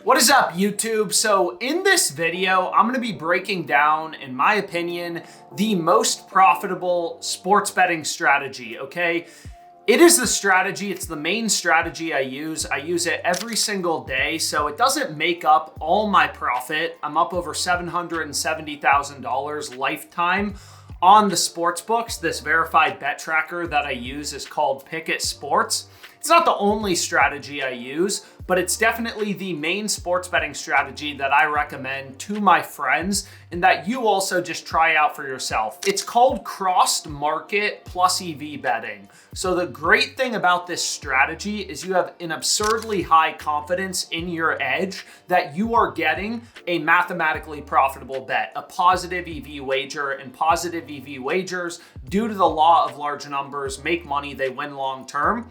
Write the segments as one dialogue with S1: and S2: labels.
S1: What is up, YouTube? So in this video, I'm gonna be breaking down, in my opinion, the most profitable sports betting strategy, okay? It is the strategy, it's the main strategy I use. I use it every single day, so it doesn't make up all my profit. I'm up over $770,000 lifetime on the sports books. This verified bet tracker that I use is called Pickett Sports. It's not the only strategy I use, but it's definitely the main sports betting strategy that I recommend to my friends and that you also just try out for yourself. It's called crossed market plus EV betting. So the great thing about this strategy is you have an absurdly high confidence in your edge that you are getting a mathematically profitable bet, a positive EV wager, and positive EV wagers, due to the law of large numbers, make money, they win long term.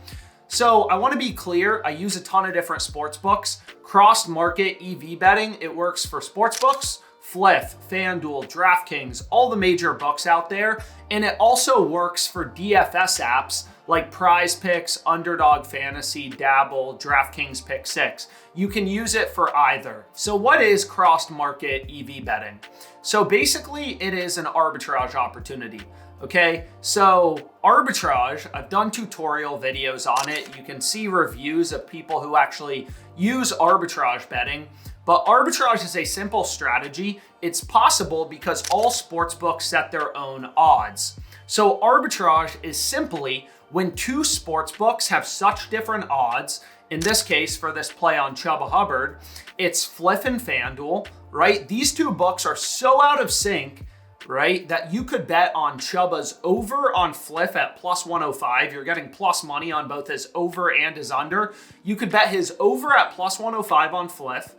S1: So I want to be clear, I use a ton of different sports books. Cross market EV betting, it works for sports books, Fliff, FanDuel, DraftKings, all the major books out there. And it also works for DFS apps like Prize Picks, Underdog Fantasy, Dabble, DraftKings Pick 6. You can use it for either. So what is cross market EV betting? So basically it is an arbitrage opportunity. Okay, so arbitrage, I've done tutorial videos on it. You can see reviews of people who actually use arbitrage betting, but arbitrage is a simple strategy. It's possible because all sportsbooks set their own odds. So arbitrage is simply when two sportsbooks have such different odds. In this case, for this play on Chuba Hubbard, it's Fliff and FanDuel, right? These two books are so out of sync, right, that you could bet on Chuba's over on Fliff at plus 105. You're getting plus money on both his over and his under. You could bet his over at plus 105 on Fliff,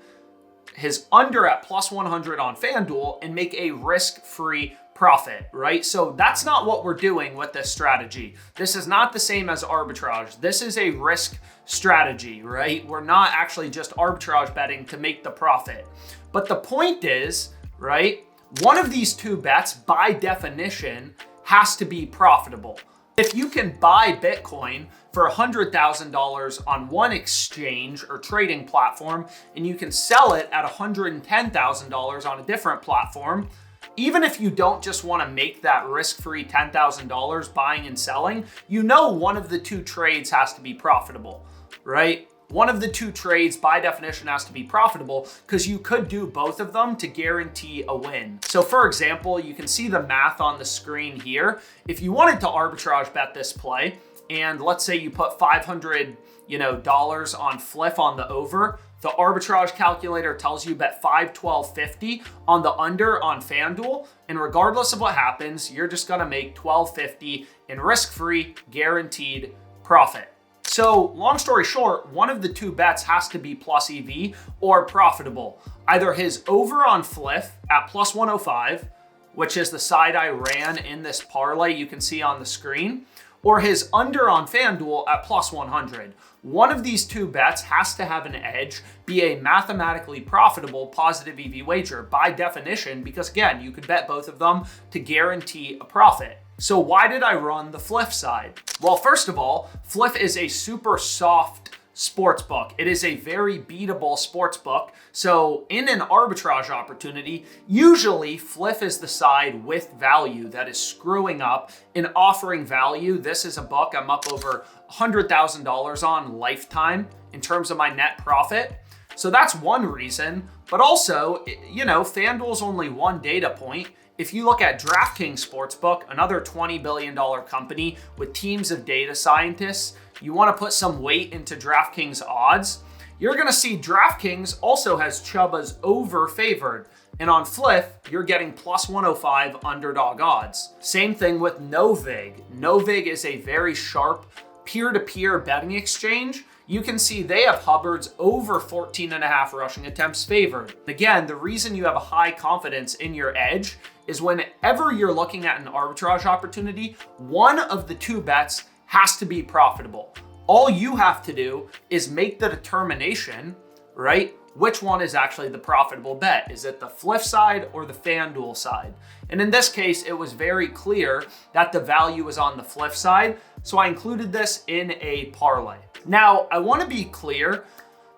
S1: his under at plus 100 on FanDuel, and make a risk-free profit, right? So that's not what we're doing with this strategy. This is not the same as arbitrage. This is a risk strategy, right? We're not actually just arbitrage betting to make the profit. But the point is, right, one of these two bets, by definition, has to be profitable. If you can buy Bitcoin for $100,000 on one exchange or trading platform, and you can sell it at $110,000 on a different platform, even if you don't just want to make that risk-free $10,000 buying and selling, you know one of the two trades has to be profitable, right? One of the two trades by definition has to be profitable because you could do both of them to guarantee a win. So for example, you can see the math on the screen here. If you wanted to arbitrage bet this play, and let's say you put $500 on Fliff on the over, the arbitrage calculator tells you bet 512.50 on the under on FanDuel, and regardless of what happens, you're just gonna make $12.50 in risk-free guaranteed profit. So long story short, one of the two bets has to be plus EV or profitable. Either his over on Fliff at plus 105, which is the side I ran in this parlay you can see on the screen, or his under on FanDuel at plus 100. One of these two bets has to have an edge, be a mathematically profitable positive EV wager by definition, because again, you could bet both of them to guarantee a profit. So why did I run the Fliff side? Well, first of all, Fliff is a super soft sports book. It is a very beatable sports book. So in an arbitrage opportunity, usually Fliff is the side with value that is screwing up and offering value. This is a book I'm up over $100,000 on lifetime in terms of my net profit. So that's one reason, but also, FanDuel's only one data point. If you look at DraftKings Sportsbook, another $20 billion company with teams of data scientists, you want to put some weight into DraftKings odds, you're going to see DraftKings also has Chuba's over favored. And on Fliff, you're getting plus 105 underdog odds. Same thing with Novig. Novig is a very sharp peer-to-peer betting exchange. You can see they have Hubbard's over 14.5 rushing attempts favored. Again, the reason you have a high confidence in your edge is whenever you're looking at an arbitrage opportunity, one of the two bets has to be profitable. All you have to do is make the determination, right? Which one is actually the profitable bet? Is it the Fliff side or the FanDuel side? And in this case, it was very clear that the value was on the Fliff side, so I included this in a parlay. Now, I want to be clear,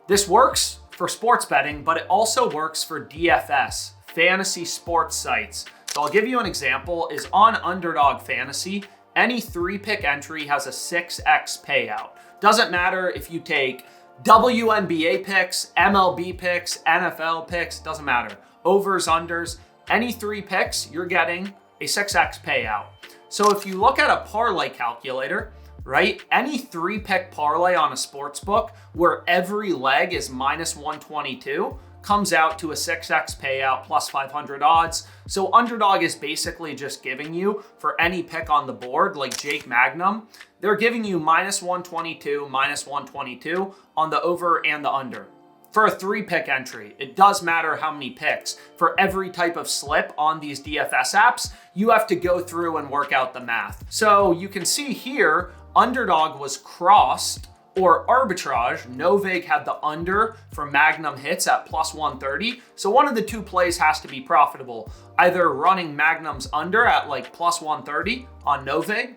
S1: this works for sports betting, but it also works for DFS, fantasy sports sites. So I'll give you an example, is on Underdog Fantasy, any 3-pick entry has a 6x payout. Doesn't matter if you take WNBA picks, MLB picks, NFL picks, doesn't matter. Overs, unders, any 3 picks, you're getting a 6x payout. So if you look at a parlay calculator, right, any 3-pick parlay on a sports book where every leg is minus 122 comes out to a 6x payout plus 500 odds. So Underdog is basically just giving you, for any pick on the board, like Jake Magnum, they're giving you minus 122 on the over and the under. For a 3-pick entry, it does matter how many picks. For every type of slip on these DFS apps, you have to go through and work out the math. So you can see here, Underdog was crossed, or Arbitrage. Novig had the under for Magnum hits at plus 130. So one of the 2 plays has to be profitable. Either running Magnum's under at like plus 130 on Novig,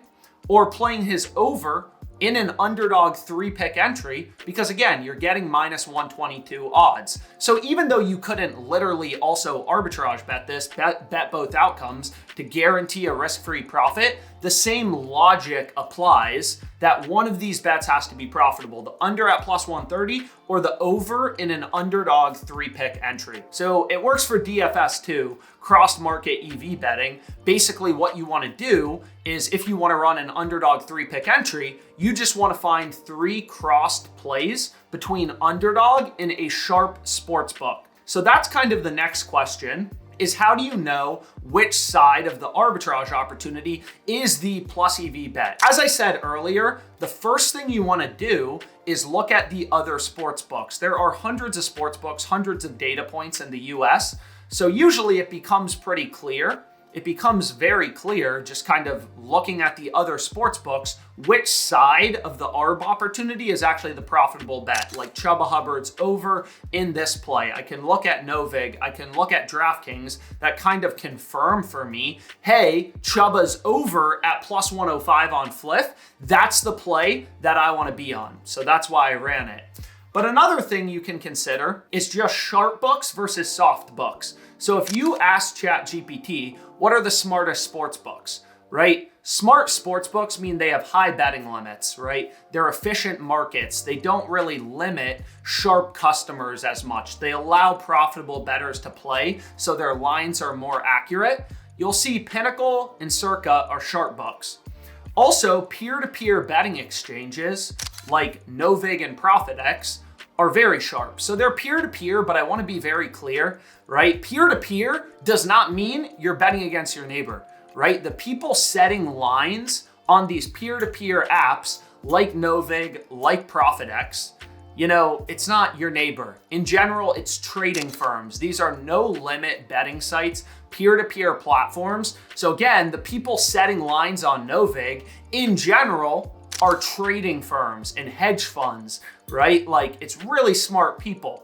S1: or playing his over in an Underdog 3-pick entry, because again, you're getting minus 122 odds. So even though you couldn't literally also arbitrage bet this, bet both outcomes to guarantee a risk-free profit, the same logic applies that one of these bets has to be profitable, the under at plus 130 or the over in an Underdog 3-pick entry. So it works for DFS too, cross-market EV betting. Basically what you want to do is, if you want to run an Underdog 3-pick entry, you just want to find 3 crossed plays between Underdog and a sharp sports book. So that's kind of the next question, is how do you know which side of the arbitrage opportunity is the plus EV bet? As I said earlier, the first thing you want to do is look at the other sports books. There are hundreds of sports books, hundreds of data points in the US. So usually it becomes pretty clear. It becomes very clear just kind of looking at the other sports books, which side of the ARB opportunity is actually the profitable bet. Like Chubba Hubbard's over in this play. I can look at Novig, I can look at DraftKings that kind of confirm for me, hey, Chubba's over at plus 105 on Fliff. That's the play that I want to be on. So that's why I ran it. But another thing you can consider is just sharp books versus soft books. So if you ask ChatGPT, what are the smartest sports books, right? Smart sports books mean they have high betting limits, right? They're efficient markets. They don't really limit sharp customers as much. They allow profitable bettors to play, so their lines are more accurate. You'll see Pinnacle and Circa are sharp books. Also, peer-to-peer betting exchanges like Novig and ProfitX are very sharp. So they're peer-to-peer, but I want to be very clear, right? Peer-to-peer does not mean you're betting against your neighbor, right? The people setting lines on these peer-to-peer apps like Novig, like ProfitX, you know, it's not your neighbor. In general, it's trading firms. These are no limit betting sites, peer-to-peer platforms. So again, the people setting lines on Novig in general are trading firms and hedge funds, right? Like, it's really smart people.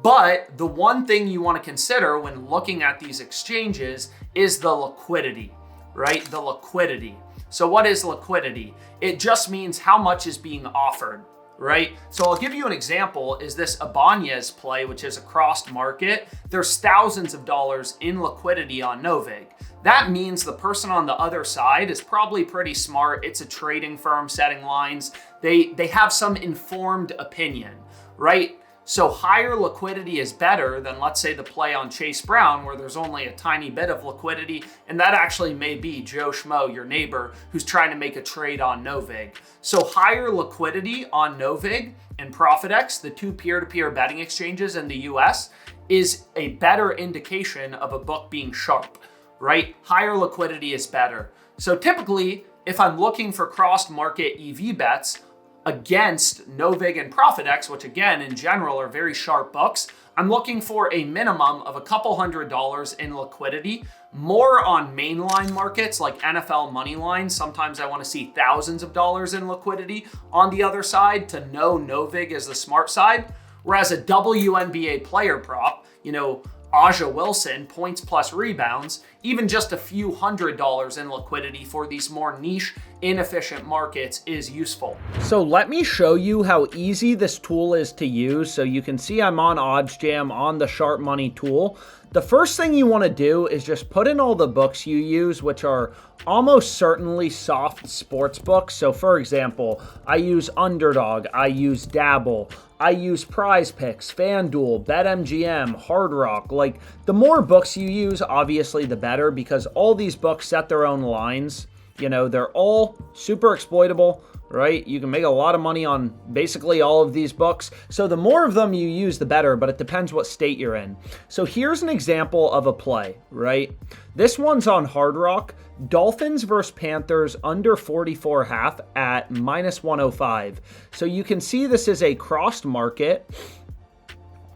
S1: But the one thing you want to consider when looking at these exchanges is the liquidity, right? The liquidity. So what is liquidity? It just means how much is being offered, right? So I'll give you an example, is this Ibanez play, which is a crossed market. There's thousands of dollars in liquidity on Novig. That means the person on the other side is probably pretty smart. It's a trading firm setting lines. They have some informed opinion, right? So higher liquidity is better than, let's say, the play on Chase Brown, where there's only a tiny bit of liquidity, and that actually may be Joe Schmo, your neighbor, who's trying to make a trade on Novig. So higher liquidity on Novig and ProfitX, the 2 peer-to-peer betting exchanges in the US, is a better indication of a book being sharp, right? Higher liquidity is better. So typically, if I'm looking for cross-market EV bets against Novig and ProfitX, which again, in general, are very sharp books, I'm looking for a minimum of a couple $100 in liquidity, more on mainline markets like NFL money lines. Sometimes I want to see thousands of dollars in liquidity on the other side to know Novig is the smart side. Whereas a WNBA player prop, you know, Aja Wilson, points plus rebounds, even just a few $100 in liquidity for these more niche inefficient markets is useful.
S2: So let me show you how easy this tool is to use. So you can see I'm on OddsJam on the Sharp Money tool. The first thing you want to do is just put in all the books you use, which are almost certainly soft sports books. So for example, I use Underdog, I use Dabble, I use Prize Picks, FanDuel, BetMGM, Hard Rock. Like, the more books you use, obviously the better, because all these books set their own lines. You know, they're all super exploitable, right? You can make a lot of money on basically all of these books. So the more of them you use, the better, but it depends what state you're in. So here's an example of a play, right? This one's on Hard Rock. Dolphins versus Panthers under 44.5 at -105. So you can see this is a crossed market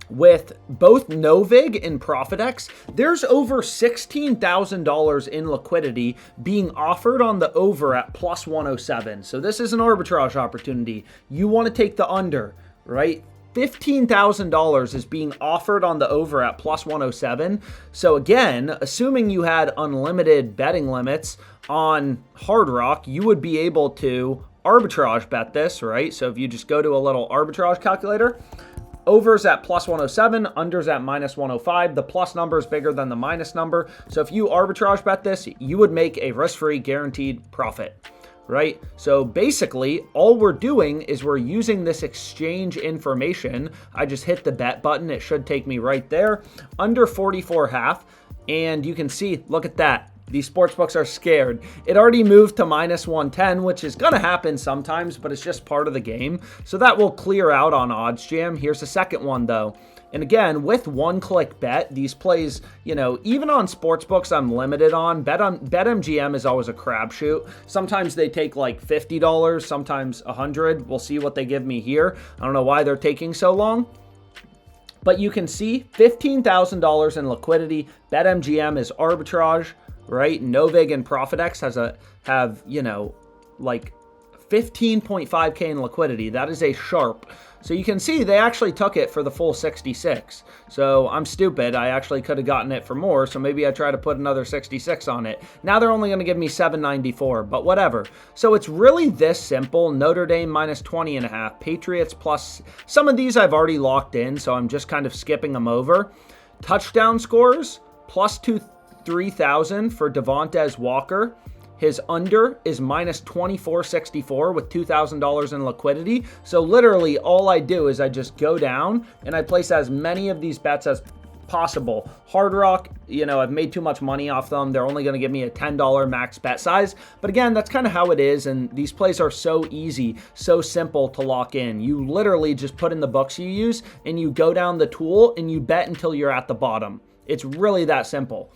S2: with both Novig and ProfitX. There's over $16,000 in liquidity being offered on the over at +107. So this is an arbitrage opportunity. You want to take the under, right? $15,000 is being offered on the over at +107. So again, assuming you had unlimited betting limits on Hard Rock, you would be able to arbitrage bet this, right? So if you just go to a little arbitrage calculator, over's at +107, under's at -105. The plus number is bigger than the minus number. So if you arbitrage bet this, you would make a risk-free guaranteed profit, right? So basically, all we're doing is we're using this exchange information. I just hit the bet button. It should take me right there. Under 44.5. And you can see, look at that. These sportsbooks are scared. It already moved to -110, which is going to happen sometimes, but it's just part of the game. So that will clear out on OddsJam. Here's the second one, though. And again, with one-click bet, these plays, you know, even on sportsbooks I'm limited on. BetMGM is always a crapshoot. Sometimes they take like $50, sometimes $100. We'll see what they give me here. I don't know why they're taking so long. But you can see $15,000 in liquidity. BetMGM is arbitrage, right? Novig and ProfitX have, you know, like 15.5K in liquidity. That is a sharp. So you can see they actually took it for the full 66. So I'm stupid. I actually could have gotten it for more. So maybe I try to put another 66 on it. Now they're only going to give me 794, but whatever. So it's really this simple. Notre Dame -20.5, Patriots plus. Some of these I've already locked in, so I'm just kind of skipping them over. Touchdown scores +3,000 for Devontae Walker. His under is -2464 with $2,000 in liquidity. So literally all I do is I just go down and I place as many of these bets as possible. Hard Rock, you know, I've made too much money off them. They're only going to give me a $10 max bet size. But again, that's kind of how it is. And these plays are so easy, so simple to lock in. You literally just put in the books you use and you go down the tool and you bet until you're at the bottom. It's really that simple.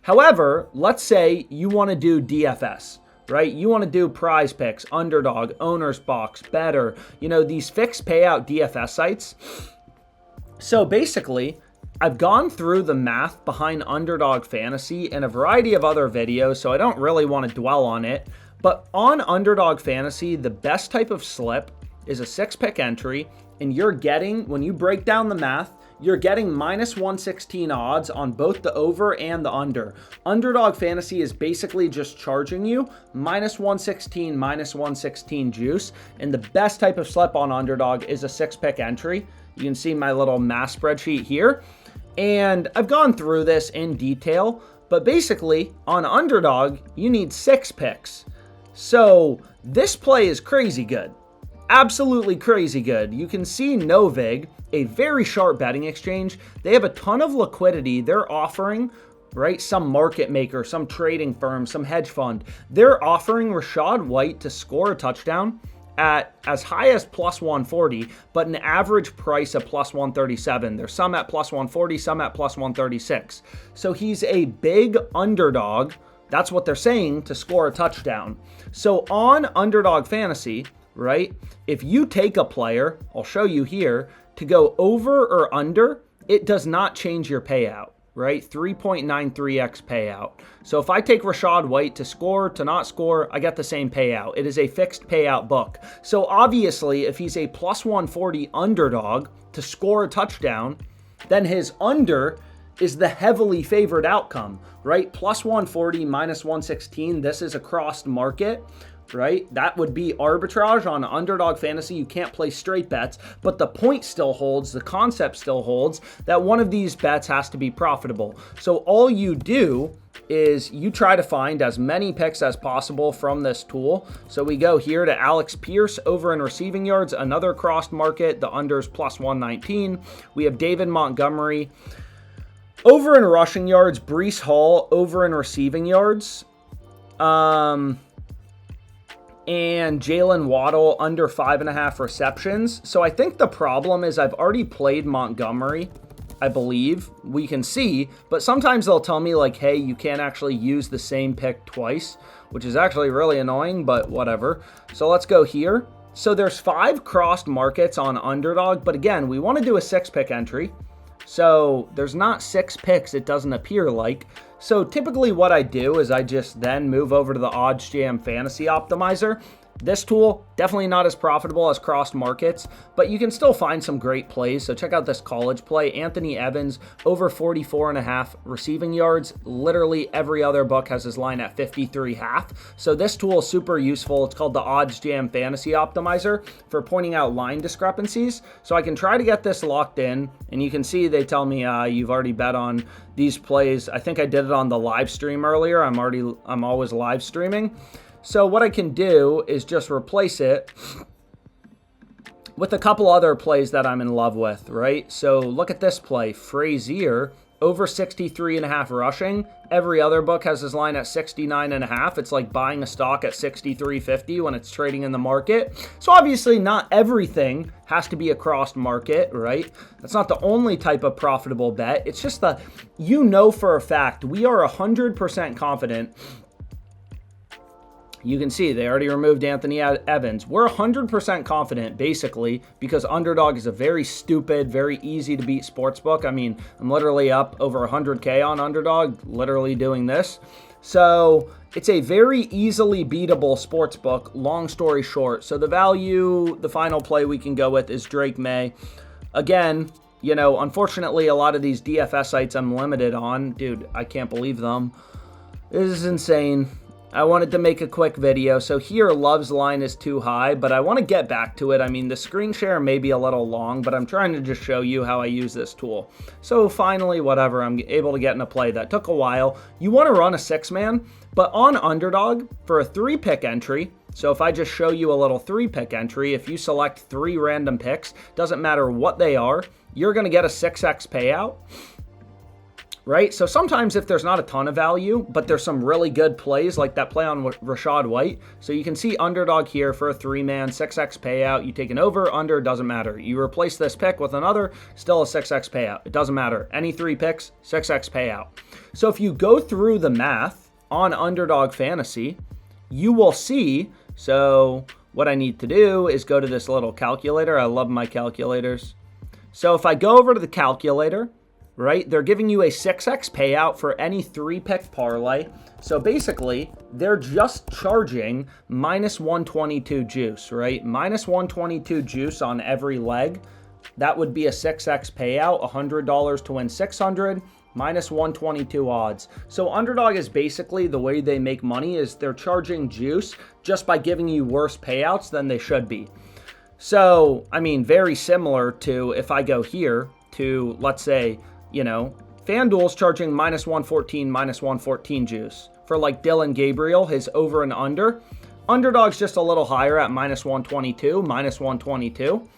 S2: However, let's say you want to do DFS, right? You want to do Prize Picks, Underdog, Owner's Box, Bettor, you know, these fixed payout DFS sites. So basically, I've gone through the math behind Underdog Fantasy and a variety of other videos, so I don't really want to dwell on it. But on Underdog Fantasy, the best type of slip is a 6-pick entry, and you're getting, when you break down the math, you're getting -116 odds on both the over and the under. Underdog Fantasy is basically just charging you -116, -116 juice. And the best type of slip on Underdog is a 6-pick entry. You can see my little math spreadsheet here. And I've gone through this in detail, but basically on Underdog, you need 6 picks. So this play is crazy good. Absolutely crazy good. You can see Novig, a very sharp betting exchange. They have a ton of liquidity. They're offering, right, some market maker, some trading firm, some hedge fund. They're offering Rachaad White to score a touchdown at as high as +140, but an average price of +137. There's some at +140, some at +136. So he's a big underdog. That's what they're saying, to score a touchdown. So on Underdog Fantasy, right, if you take a player, I'll show you here, to go over or under, it does not change your payout, right? 3.93x payout. So if I take Rachaad White to score, to not score, I get the same payout. It is a fixed payout book. So obviously, if he's a +140 underdog to score a touchdown, then his under is the heavily favored outcome, right? +140, -116, this is a crossed market. right? That would be arbitrage on underdog fantasy. You can't play straight bets, but the point still holds, the concept still holds that one of these bets has to be profitable. So all you do is you try to find as many picks as possible from this tool. So we go here to Alex Pierce over in receiving yards, another crossed market, the unders plus 119. We have David Montgomery over in rushing yards, Breece Hall over in receiving yards. And Jalen Waddle under 5.5 receptions. So I think the problem is I've already played Montgomery, I believe. We can see, but sometimes they'll tell me like, hey, you can't actually use the same pick twice, which is actually really annoying, but whatever. So let's go here. So there's 5 crossed markets on underdog, but again, we want to do a 6-pick entry. So there's not 6 picks, it doesn't appear like. So typically what I do is I just then move over to the OddsJam Fantasy Optimizer. This tool, definitely not as profitable as crossed markets, but you can still find some great plays. So check out this college play. Anthony Evans, over 44.5 receiving yards. Literally every other book has his line at 53.5. So this tool is super useful. It's called the OddsJam Fantasy Optimizer for pointing out line discrepancies. So I can try to get this locked in, and you can see they tell me you've already bet on these plays. I think I did it on the live stream earlier. I'm always live streaming. So what I can do is just replace it with a couple other plays that I'm in love with, right? So look at this play, Frazier, over 63.5 rushing. Every other book has his line at 69.5. It's like buying a stock at 63.50 when it's trading in the market. So obviously not everything has to be a crossed market, right? That's not the only type of profitable bet. It's just for a fact, we are 100% confident. You can see they already removed Anthony Evans. We're 100% confident, basically, because underdog is a very stupid, very easy to beat sportsbook. I mean, I'm literally up over 100K on underdog, literally doing this. So it's a very easily beatable sportsbook, long story short. So the final play we can go with is Drake May. Again, unfortunately, a lot of these DFS sites I'm limited on. Dude, I can't believe them. This is insane. I wanted to make a quick video. So here, Love's line is too high, but I want to get back to it. I mean, the screen share may be a little long, but I'm trying to just show you how I use this tool. So finally, whatever, I'm able to get in a play that took a while. You want to run a 6-man, but on underdog for a 3-pick entry. So if I just show you a little 3-pick entry, if you select 3 random picks, doesn't matter what they are, you're going to get a 6x payout. Right? So sometimes if there's not a ton of value, but there's some really good plays like that play on Rachaad White. So you can see underdog here for a 3-man, 6x payout. You take an over, under, doesn't matter. You replace this pick with another, still a 6x payout. It doesn't matter. Any 3 picks, 6x payout. So if you go through the math on underdog fantasy, you will see, so what I need to do is go to this little calculator. I love my calculators. So if I go over to the calculator, right, they're giving you a 6x payout for any 3-pick parlay. So basically, they're just charging minus 122 juice, right? Minus 122 juice on every leg. That would be a 6x payout, $100 to win 600, minus 122 odds. So underdog is basically the way they make money is they're charging juice just by giving you worse payouts than they should be. So, I mean, very similar to if I go here to, let's say, FanDuel's charging minus 114 juice. For like Dylan Gabriel, his over and under. Underdog's just a little higher at minus 122.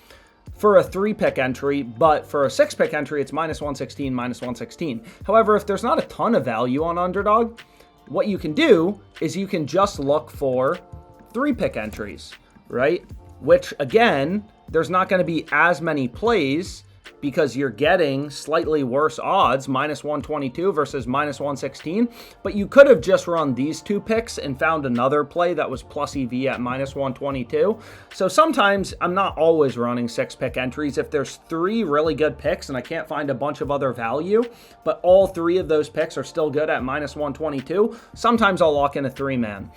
S2: For a 3-pick entry, but for a 6-pick entry, it's minus 116. However, if there's not a ton of value on underdog, what you can do is you can just look for 3-pick entries, right? Which, again, there's not going to be as many plays because you're getting slightly worse odds, minus 122 versus minus 116. But you could have just run these 2 picks and found another play that was plus EV at minus 122. So sometimes I'm not always running 6-pick entries. If there's 3 really good picks and I can't find a bunch of other value, but all 3 of those picks are still good at minus 122, sometimes I'll lock in a 3-man.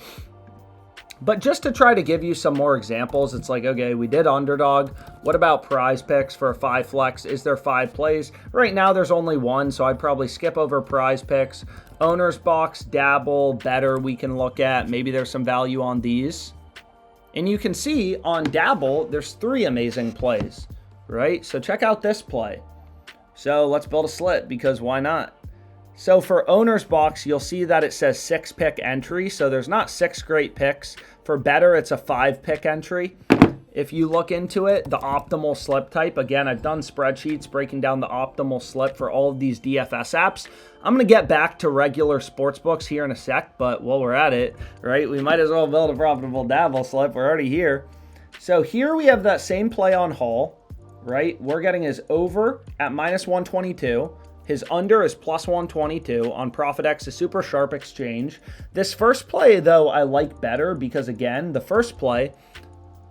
S2: But just to try to give you some more examples, it's like, okay, we did underdog. What about prize picks for a 5 flex? Is there 5 plays? Right now there's only 1, so I'd probably skip over prize picks. Owner's box, dabble, bettor we can look at. Maybe there's some value on these. And you can see on Dabble, there's 3 amazing plays, right? So check out this play. So let's build a slip because why not? So for owner's box, you'll see that it says 6-pick entry. So there's not 6 great picks. For bettor, it's a 5-pick entry. If you look into it, the optimal slip type, again, I've done spreadsheets breaking down the optimal slip for all of these DFS apps. I'm going to get back to regular sports books here in a sec, but while we're at it, right, we might as well build a profitable Dabble slip. We're already here. So here we have that same play on Hall, right? We're getting his over at -122. His under is +122 on ProfitX, a super sharp exchange. This first play, though, I like better because, again, the first play,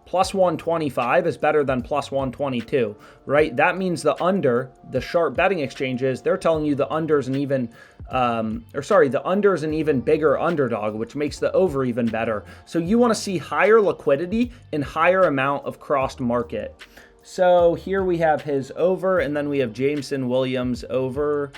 S2: +125 is better than +122, right? That means the under, the sharp betting exchanges, they're telling you the under is an even, the under is an even bigger underdog, which makes the over even better. So you want to see higher liquidity and higher amount of crossed market. So here we have his over, and then we have Jameson Williams over.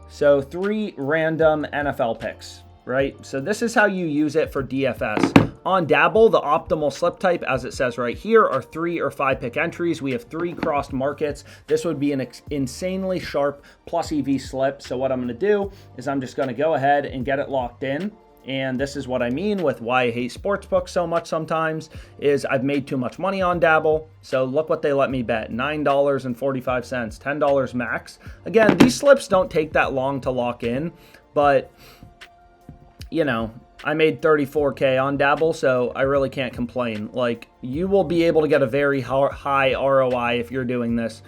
S2: So 3 random NFL picks, right? So this is how you use it for DFS. On Dabble, the optimal slip type, as it says right here, are 3 or 5-pick entries. We have 3 crossed markets. This would be an insanely sharp plus EV slip. So what I'm going to do is I'm just going to go ahead and get it locked in. And this is what I mean with why I hate sportsbooks so much sometimes, is I've made too much money on Dabble. So look what they let me bet, $9.45, $10 max. Again, these slips don't take that long to lock in, but, you know, I made 34K on Dabble, so I really can't complain. Like, you will be able to get a very high ROI if you're doing this.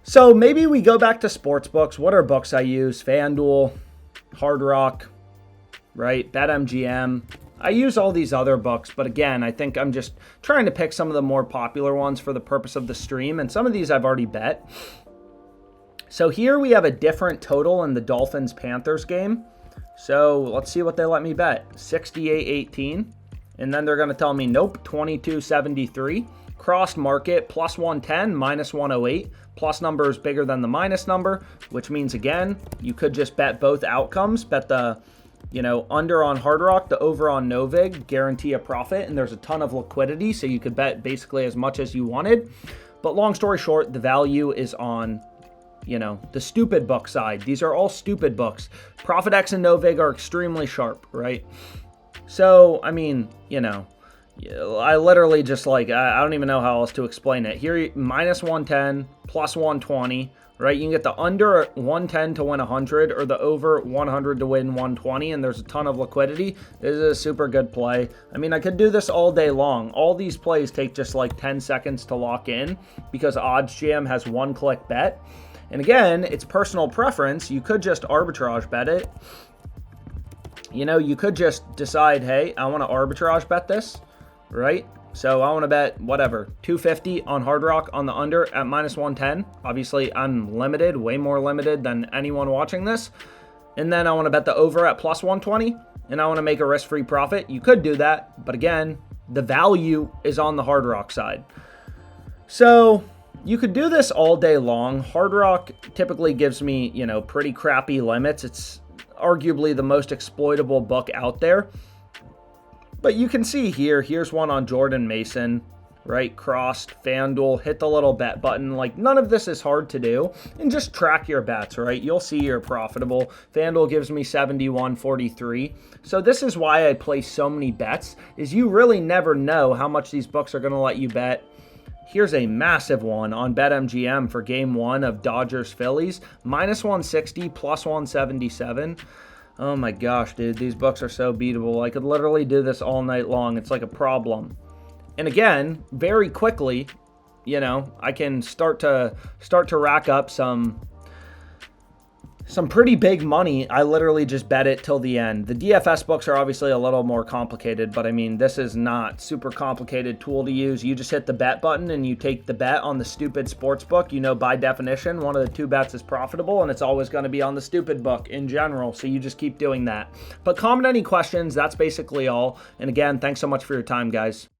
S2: So maybe we go back to sportsbooks. What are books I use? FanDuel, Hard Rock, right? BetMGM. I use all these other books, but again, I think I'm just trying to pick some of the more popular ones for the purpose of the stream, and some of these I've already bet. So here we have a different total in the Dolphins-Panthers game. So let's see what they let me bet. 68-18. And then they're going to tell me, nope, 22-73. Crossed market, +110, -108. Plus number is bigger than the minus number, which means, again, you could just bet both outcomes. Bet the, under on Hard Rock, the over on Novig, guarantee a profit, and there's a ton of liquidity, so you could bet basically as much as you wanted. But long story short, the value is on the stupid book side. These are all stupid books. ProfitX and Novig are extremely sharp, right? So, I mean, I literally just I don't even know how else to explain it. Here, -110, +120, right? You can get the under at 110 to win 100 or the over 100 to win 120, and there's a ton of liquidity. This is a super good play. I mean, I could do this all day long. All these plays take just 10 seconds to lock in because OddsJam has one-click bet. And again, it's personal preference. You could just arbitrage bet it. You could just decide, hey, I want to arbitrage bet this, right? So I want to bet whatever, 250 on Hard Rock on the under at -110. Obviously, I'm limited, way more limited than anyone watching this. And then I want to bet the over at +120, and I want to make a risk-free profit. You could do that, but again, the value is on the Hard Rock side. So you could do this all day long. Hard Rock typically gives me, pretty crappy limits. It's arguably the most exploitable book out there. But you can see here's one on Jordan Mason, right? Crossed, FanDuel, hit the little bet button. None of this is hard to do. And just track your bets, right? You'll see you're profitable. FanDuel gives me 71.43. So this is why I place so many bets, is you really never know how much these books are going to let you bet. Here's a massive one on BetMGM for game 1 of Dodgers-Phillies. -160, +177. Oh my gosh, dude, these books are so beatable. I could literally do this all night long. It's like a problem. And again, very quickly, I can start to rack up some pretty big money. I literally just bet it till the end. The DFS books are obviously a little more complicated, but I mean, this is not super complicated tool to use. You just hit the bet button and you take the bet on the stupid sports book. By definition, one of the 2 bets is profitable, and it's always going to be on the stupid book in general. So you just keep doing that. But comment any questions. That's basically all. And again, thanks so much for your time, guys.